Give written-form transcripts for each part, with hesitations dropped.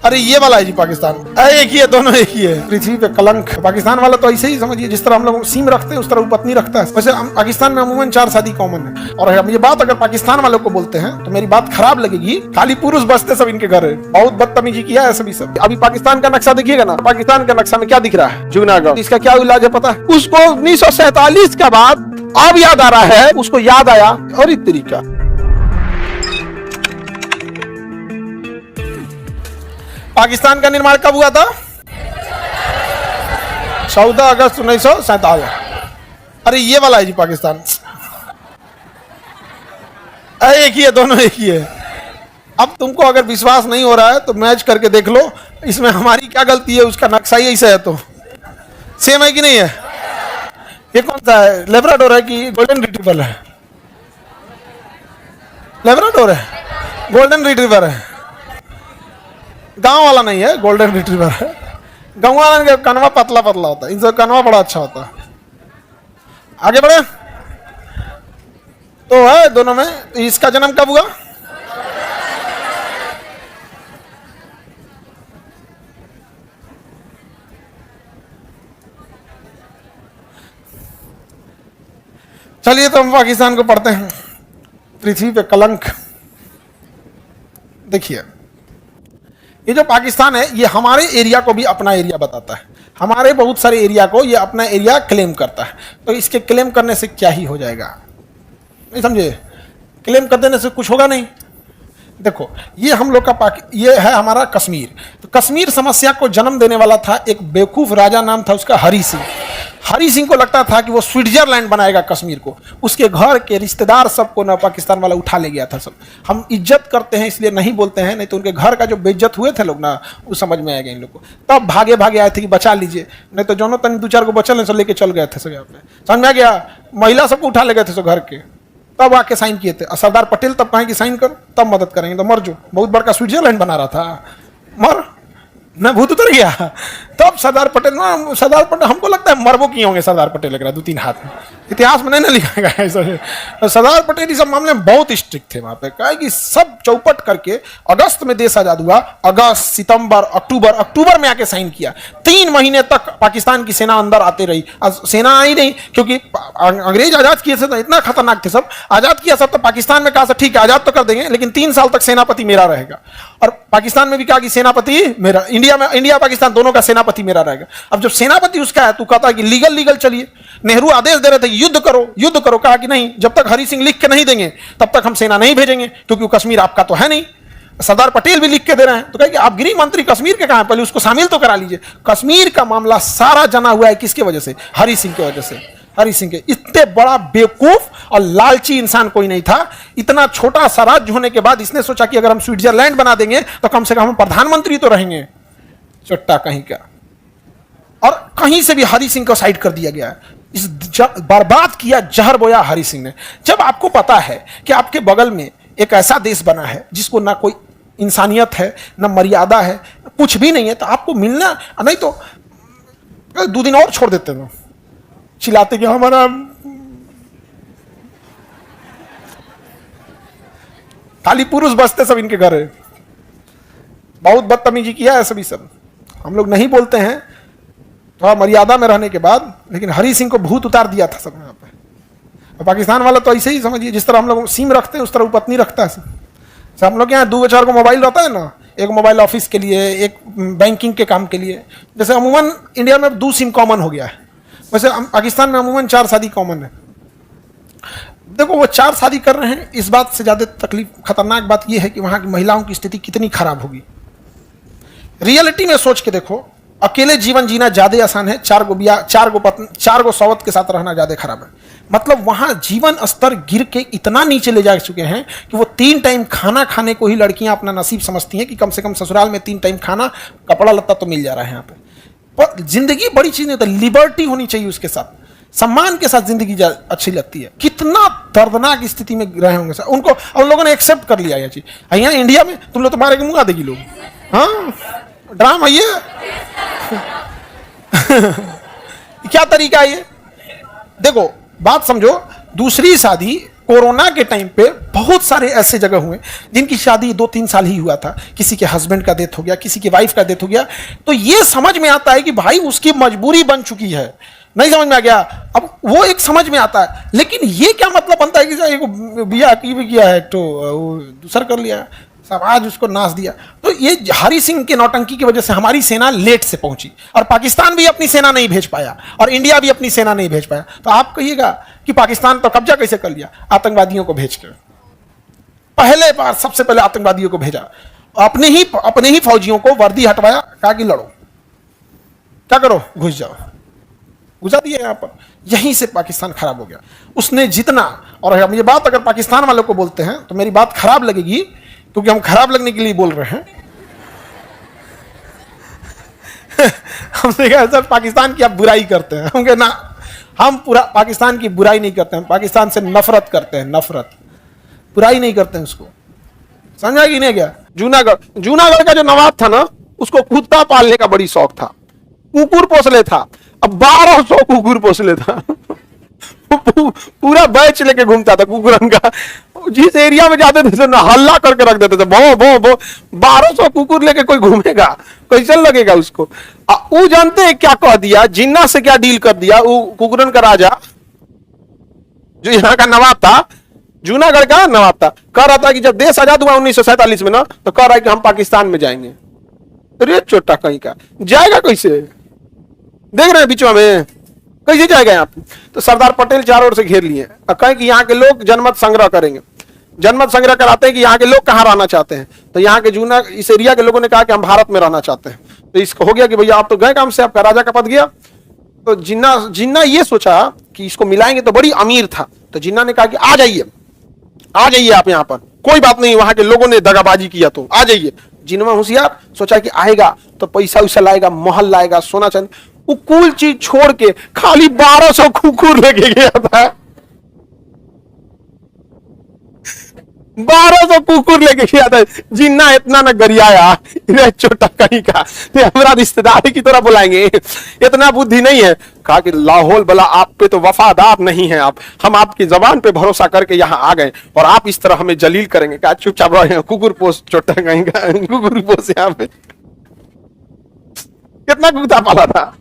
अरे ये वाला है जी पाकिस्तान, एक ही है, दोनों एक ही है। पृथ्वी पे कलंक। पाकिस्तान वाला तो ऐसे ही समझिए, जिस तरह हम लोग सीम रखते हैं उस तरह वो पत्नी रखता है। वैसे पाकिस्तान में अमूमन 4 शादी कॉमन है। और हम ये बात अगर पाकिस्तान वालों को बोलते हैं तो मेरी बात खराब लगेगी, खाली पुरुष बसते सब इनके घर है। बहुत बदतमीजी किया है सभी सब। अभी पाकिस्तान का नक्शा देखिएगा ना, पाकिस्तान का नक्शा में क्या दिख रहा है? जुगनागढ़। इसका क्या इलाज है पता है? उसको 1947 के बाद अब याद आ रहा है, उसको याद आया और इस तरीका। पाकिस्तान का निर्माण कब हुआ था? 14 अगस्त 1947। अरे ये वाला है जी पाकिस्तान, एक ही है, दोनों एक ही है। अब तुमको अगर विश्वास नहीं हो रहा है तो मैच करके देख लो, इसमें हमारी क्या गलती है, उसका नक्शा ही ऐसा है तो सेम है कि नहीं है? ये कौन सा है, लेब्राडोर है कि गोल्डन रिट्रीवर है? लेब्राडोर है, गोल्डन रिट्रीवर है। गांव वाला नहीं है, गोल्डन रिट्रीवर है। गांव वाला का कनवा पतला पतला होता है, इनसे कनवा बड़ा अच्छा होता है। आगे बढ़े तो है दोनों में। इसका जन्म कब हुआ? चलिए तो हम पाकिस्तान को पढ़ते हैं। पृथ्वी पे कलंक। देखिए ये जो पाकिस्तान है ये हमारे एरिया को भी अपना एरिया बताता है, हमारे बहुत सारे एरिया को ये अपना एरिया क्लेम करता है। तो इसके क्लेम करने से क्या ही हो जाएगा, नहीं समझे? क्लेम कर देने से कुछ होगा नहीं। देखो ये हम लोग का ये है हमारा कश्मीर। तो कश्मीर समस्या को जन्म देने वाला था एक बेवकूफ राजा, नाम था उसका हरि सिंह। हरि सिंह को लगता था कि वो स्विट्जरलैंड बनाएगा कश्मीर को। उसके घर के रिश्तेदार सबको ना पाकिस्तान वाला उठा ले गया था सब। हम इज्जत करते हैं इसलिए नहीं बोलते हैं, नहीं तो उनके घर का जो बेइज्जत हुए थे लोग ना, वो समझ में आएगा इन लोग को। तब भागे भागे आए थे कि बचा लीजिए, नहीं तो जोनो तन 2-4 को बचल नहीं, सब लेके चल गए थे सब। यहाँ पे समझ में आ गया? महिला सबको उठा ले गए थे सब घर के, तब आके साइन किए थे। सरदार पटेल तब कहें कि साइन करो, तब मदद करेंगे। तो मर जो, बहुत बड़का स्विट्जरलैंड बना रहा था, मर न भूत उतर गया। तब सरदार पटेल ना, सरदार पटेल हमको लगता है मरबो किए होंगे सरदार पटेल, लग रहा है 2-3 हाथ में। इतिहास में नहीं ना लिखा गया है। तो सरदार पटेल इस मामले में बहुत स्ट्रिक्ट थे वहां पे, कहा कि सब चौपट करके अगस्त में देश आजाद हुआ। अगस्त, सितंबर, अक्टूबर में आके साइन किया। 3 महीने तक पाकिस्तान की सेना अंदर आती रही। सेना आई नहीं क्योंकि अंग्रेज आजाद किए थे, इतना खतरनाक थे सब। आजाद किया सब तो पाकिस्तान में कहा ठीक है आजाद तो कर देंगे, लेकिन 3 साल तक सेनापति मेरा रहेगा। और पाकिस्तान में भी कहा कि सेनापति मेरा, इंडिया पाकिस्तान दोनों का सेनापति मेरा रहेगा। अब जब सेनापति उसका है तो कहता है कि लीगल चलिए। नेहरू आदेश दे रहे थे युद्ध करो, कहा कि नहीं, जब तक हरि सिंह लिख के नहीं देंगे तब तक हम सेना नहीं भेजेंगे, क्योंकि कश्मीर आपका तो है नहीं। सरदार पटेल भी लिख के दे रहे हैं, तो कहे कि आप गृह मंत्री कश्मीर के कहां, पहले उसको शामिल तो करा लीजिए। कश्मीर का मामला सारा जना हुआ है किसके वजह से? हरि सिंह की वजह से। हरि सिंह के इतने बड़ा बेवकूफ और लालची इंसान कोई नहीं था। इतना छोटा सा राज्य होने के बाद इसने सोचा कि अगर हम स्विट्जरलैंड बना देंगे तो कम से कम हम प्रधानमंत्री तो रहेंगे। चट्टा कहीं का। और कहीं से भी हरि सिंह को साइड कर दिया गया है। इस बर्बाद किया, जहर बोया हरि सिंह ने। जब आपको पता है कि आपके बगल में एक ऐसा देश बना है जिसको ना कोई इंसानियत है, ना मर्यादा है, कुछ भी नहीं है, तो आपको मिलना नहीं तो 2 दिन और छोड़ देते हैं, चिल्लाते कि हमारा खाली पुरुष बसते सब इनके घर है। बहुत बदतमीजी किया है सभी सब। हम लोग नहीं बोलते हैं थोड़ा मर्यादा में रहने के बाद, लेकिन हरि सिंह को भूत उतार दिया था सब यहाँ पे। और पाकिस्तान वाला तो ऐसे ही समझिए, जिस तरह हम लोग सीम रखते हैं उस तरह वो पत्नी रखता है सब। हम लोग यहाँ 2-4 को मोबाइल रहता है ना, एक मोबाइल ऑफिस के लिए, एक बैंकिंग के काम के लिए। जैसे अमूमन इंडिया में 2 सिम कॉमन हो गया है, वैसे पाकिस्तान में अमूमन 4 शादी कॉमन है। देखो वो 4 शादी कर रहे हैं, इस बात से ज्यादा तकलीफ खतरनाक बात यह है कि वहां की महिलाओं की स्थिति कितनी खराब होगी। रियलिटी में सोच के देखो, अकेले जीवन जीना ज्यादा आसान है, 4 गो सौवत के साथ रहना ज्यादा खराब है। मतलब वहां जीवन स्तर गिर के इतना नीचे ले जा चुके हैं कि वो 3 टाइम खाना खाने को ही लड़कियां अपना नसीब समझती हैं कि कम से कम ससुराल में 3 टाइम खाना, कपड़ा लत्ता तो मिल जा रहा है यहाँ पे। पर जिंदगी बड़ी चीज नहीं होती, लिबर्टी होनी चाहिए, उसके साथ सम्मान के साथ जिंदगी अच्छी लगती है। कितना दर्दनाक स्थिति में रहे होंगे सर, उनको उन लोगों ने एक्सेप्ट कर लिया ये चीज। यहाँ इंडिया में तुम लोग तो मारे के मुंह आ देगी लोग, हाँ ड्रामा ये क्या तरीका है ये? देखो बात समझो, दूसरी शादी कोरोना के टाइम पे बहुत सारे ऐसे जगह हुए जिनकी शादी 2-3 साल ही हुआ था, किसी के हस्बैंड का डेथ हो गया, किसी की वाइफ का डेथ हो गया, तो ये समझ में आता है कि भाई उसकी मजबूरी बन चुकी है, नहीं समझ में आ गया, अब वो एक समझ में आता है। लेकिन ये क्या मतलब बनता है कि एक बिया की भी किया है तो दूसरा कर लिया, समाज उसको नाच दिया। तो ये हरि सिंह के नौटंकी की वजह से हमारी सेना लेट से पहुंची, और पाकिस्तान भी अपनी सेना नहीं भेज पाया, और इंडिया भी अपनी सेना नहीं भेज पाया। तो आप कहिएगा कि पाकिस्तान तो कब्जा कैसे कर लिया? आतंकवादियों को भेज कर, पहले बार सबसे पहले आतंकवादियों को भेजा, अपने ही फौजियों को वर्दी हटवाया, कहा कि लड़ो, क्या करो, घुस जाओ, घुसा दिए यहां पर। यहीं से पाकिस्तान खराब हो गया। उसने जितना, और हम ये बात अगर पाकिस्तान वालों को बोलते हैं तो मेरी बात खराब लगेगी, क्योंकि हम खराब लगने के लिए बोल रहे हैं। हमने कहा सर पाकिस्तान की आप बुराई करते हैं, हम कहे ना, हम पूरा पाकिस्तान की बुराई नहीं करते हैं, पाकिस्तान से नफरत करते हैं, नफरत, बुराई नहीं करते हैं उसको, समझा कि नहीं गया? जूनागढ़ का जो नवाब था ना, उसको कुत्ता पालने का बड़ी शौक था, कुकुर पोसले था, अब 1200 कुकुर पोसले था। पूरा बैच लेके घूमता था कुकुरन का, जिस एरिया में जाते थे ना हल्ला करके रख देते थे, भो भो भो। 1200 कुकुर लेके कोई घूमेगा, कैसे लगेगा उसको? वो जानते हैं क्या कह दिया, जिन्ना से क्या डील कर दिया वो कुकुरन का राजा, जो यहाँ का नवाब था, जूनागढ़ का नवाब था, कह रहा था कि जब देश आजाद हुआ 1947 में ना, तो कह रहा है कि हम पाकिस्तान में जाएंगे। अरे छोटा कहीं का जाएगा कैसे? देख रहे हैं बीचवा में कैसे जाएगा यहाँ पे? तो सरदार पटेल चारों ओर से घेर लिए और कहें कि यहाँ के लोग जनमत संग्रह करेंगे, जनमत संग्रह कराते हैं कि यहाँ के लोग कहाँ रहना चाहते हैं। तो यहाँ के इस एरिया के लोगों ने कहा कि हम भारत में रहना चाहते हैं। तो इसको हो गया कि भैया आप तो गए काम से, आपका राजा का पद गया। तो जिन्ना ये सोचा कि इसको मिलाएंगे, तो बड़ी अमीर था, तो जिन्ना ने कहा कि आ जाइए आप यहाँ पर, कोई बात नहीं, वहां के लोगों ने दगाबाजी किया तो आ जाइए। जिन्ना होशियार, सोचा कि आएगा तो पैसा उसा लाएगा, महल लाएगा, सोना चांदी, वो कुल चीज छोड़ के खाली 1200 कुकुर लेके गया था। 1200 कुकुर लेके गया था। जिन्ना इतना न गरियाया, छोटा कहीं का हमारा रिश्तेदारी की तरह बुलाएंगे, इतना बुद्धि नहीं है। कहा कि लाहौल भला आप पे तो वफादार नहीं है, आप, हम आपकी जबान पे भरोसा करके यहाँ आ गए और आप इस तरह हमें जलील करेंगे। कहा चुपचाप रहो, कुकुर पोस, छोटा कहीं का कुकुर पोस। यहाँ पे कितना कुत्ता पाला था,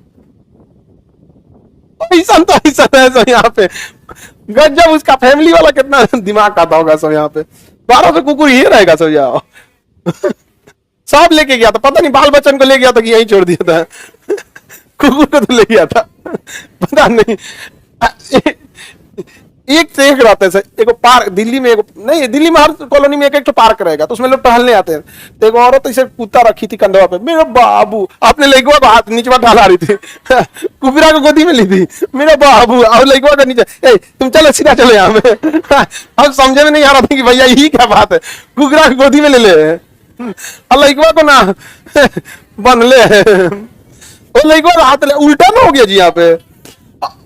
ऐसा तो ऐसा है सब यहाँ पे। गजब, उसका फैमिली वाला कितना दिमाग खाता होगा सब यहाँ पे। 1200 कुकुर ये रहेगा सब यहाँ। सब लेके गया था, पता नहीं बाल बच्चन को ले गया था कि यहीं छोड़ दिया था। कुकुर को तो ले गया था, पता नहीं। एक से एक रहते हैं। एक पार्क दिल्ली में, नहीं दिल्ली में हर कॉलोनी में एक एक तो पार्क रहेगा, तो उसमें लोग टहलने आते हैं। तो एक औरत इसे कुत्ता रखी थी कंधवा पे, मेरे बाबू, आपने लड़कुआ को हाथ नीचे ढाला रही थी, कुबरा को गोदी में ली थी, मेरे बाबू, और लड़कुआ का नीचे, तुम चलो सीधा चलो यहाँ में। हम समझे में नहीं आ रहा था कि भैया यही क्या बात है, कुबरा को गोदी में ले ले, और लड़कुआ को ना बन ले, और लड़कुआ हाथ ले, उल्टा ना हो गया जी यहाँ पे।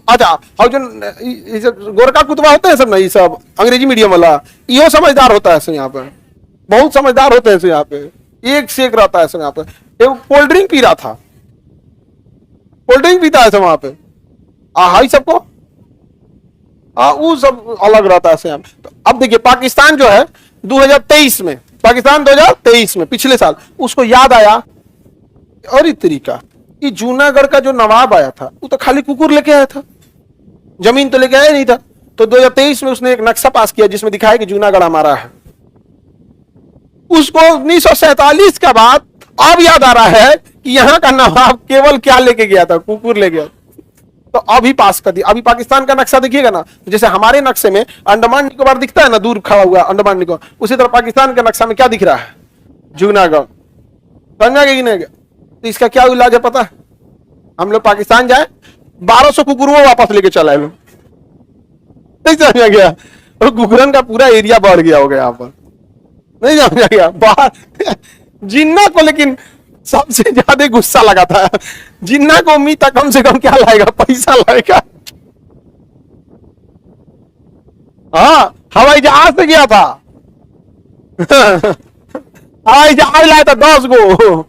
अच्छा, और जो गोरखा कुतवा होते हैं सब ना, ये सब अंग्रेजी मीडियम वाला, यो समझदार होता है सब यहाँ पे, बहुत समझदार होते हैं सब यहाँ पे, एक से एक रहता है सब यहाँ पे। एक कोल्ड ड्रिंक पी रहा था, कोल्ड ड्रिंक पीता है सब वहां पे, हाई सबको, वो सब अलग रहता है सब यहाँ पे। तो अब देखिए पाकिस्तान जो है 2023 में, पाकिस्तान 2023 में पिछले साल, उसको याद आया और इस तरीका कि जूनागढ़ का जो नवाब आया था वो तो खाली कुकुर लेके आया था, जमीन तो लेके आया नहीं था। तो 2023 में उसने एक नक्शा पास किया जिसमें दिखाया कि जूनागढ़ हमारा है। उसको 1947 के बाद अब याद आ रहा है कि यहाँ का नवाब केवल क्या लेके गया था, कुकुर ले गया। तो अभी पास कर दिया। अभी पाकिस्तान का नक्शा देखिएगा ना, जैसे हमारे नक्शे में अंडमान निकोबार दिखता है ना, दूर खड़ा हुआ अंडमान निकोबार, उसी तरह पाकिस्तान के नक्शा में क्या दिख रहा है, जूनागढ़। समझा कि नहीं? तो इसका क्या इलाज है पता है? हम लोग पाकिस्तान जाए, 1200 कुकुरों वापस लेके चला लोग, नहीं समझा गया? और कुकुरन का पूरा एरिया बढ़ गया होगा यहाँ पर, नहीं समझा गया? बाहर जिन्ना को लेकिन सबसे ज्यादा गुस्सा लगा था। जिन्ना को उम्मीद था कम से कम क्या लाएगा, पैसा लाएगा। हाँ, हवाई जहाज से गया था। हवाई जहाज लाया था 10 गो,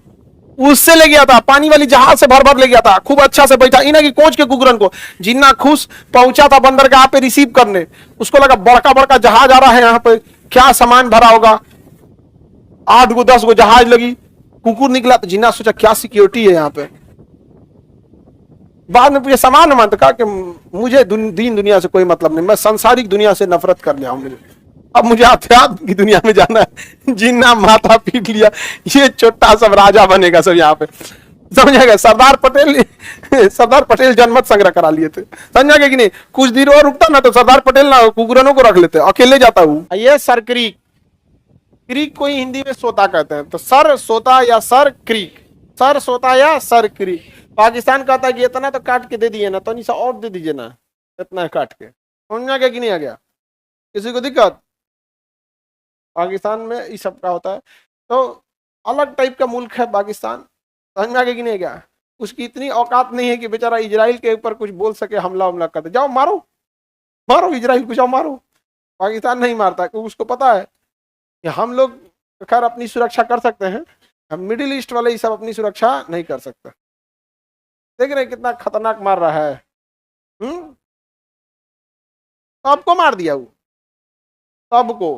उससे ले गया था, पानी वाली जहाज से भर भर ले गया था, खूब अच्छा से बैठा इन्हें की कोच के कुकरन को। जिन्ना खुश पहुंचा था बंदरगाह पे रिसीव करने, उसको लगा बड़का बड़का जहाज आ रहा है यहाँ पे, क्या सामान भरा होगा, 8 गो 10 गो जहाज लगी, कुकुर निकला तो जिन्ना सोचा क्या सिक्योरिटी है यहाँ पे। बाद में पूछे सामान मान, तो कहा कि मुझे दीन दुनिया से कोई मतलब नहीं, मैं सांसारिक दुनिया से नफरत कर लिया हूं मुझे, अब मुझे अध्यात्म की दुनिया में जाना है। जिन्ना माथा पीट लिया, ये छोटा सब राजा बनेगा सब यहाँ पे, समझेगा। सरदार पटेल जनमत संग्रह करा लिए थे, समझा कि नहीं। कुछ देर और रुकता ना तो सरदार पटेल ना कुकुरनों को रख लेते, अकेले जाता हूँ। ये सर क्रीक, क्रीक को हिंदी में सोता कहते हैं, तो सर सोता या सर क्रीक, सर सोता या सर क्रीक। पाकिस्तान कहता है कि इतना तो काट के दे दिए ना, तो निशा और दे दीजिए ना, इतना काट के। समझ में आ गया कि नहीं आ गया, किसी को दिक्कत? पाकिस्तान में इस सब का होता है, तो अलग टाइप का मुल्क है पाकिस्तान, समझ में आ गया कि नहीं गया। उसकी इतनी औकात नहीं है कि बेचारा इजराइल के ऊपर कुछ बोल सके, हमला हमला कर दे, जाओ मारो मारो इजराइल को, जाओ मारो। पाकिस्तान नहीं मारता, क्योंकि उसको पता है कि हम लोग खैर अपनी सुरक्षा कर सकते हैं, हम मिडिल ईस्ट वाले ये सब अपनी सुरक्षा नहीं कर सकते। देख रहे कितना खतरनाक मार रहा है। सबको मार दिया वो, सबको।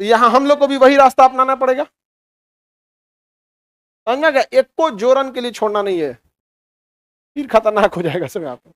तो यहाँ हम लोग को भी वही रास्ता अपनाना पड़ेगा, समझा क्या। एक को जोरन के लिए छोड़ना नहीं है, फिर खतरनाक हो जाएगा सब यहाँ पे।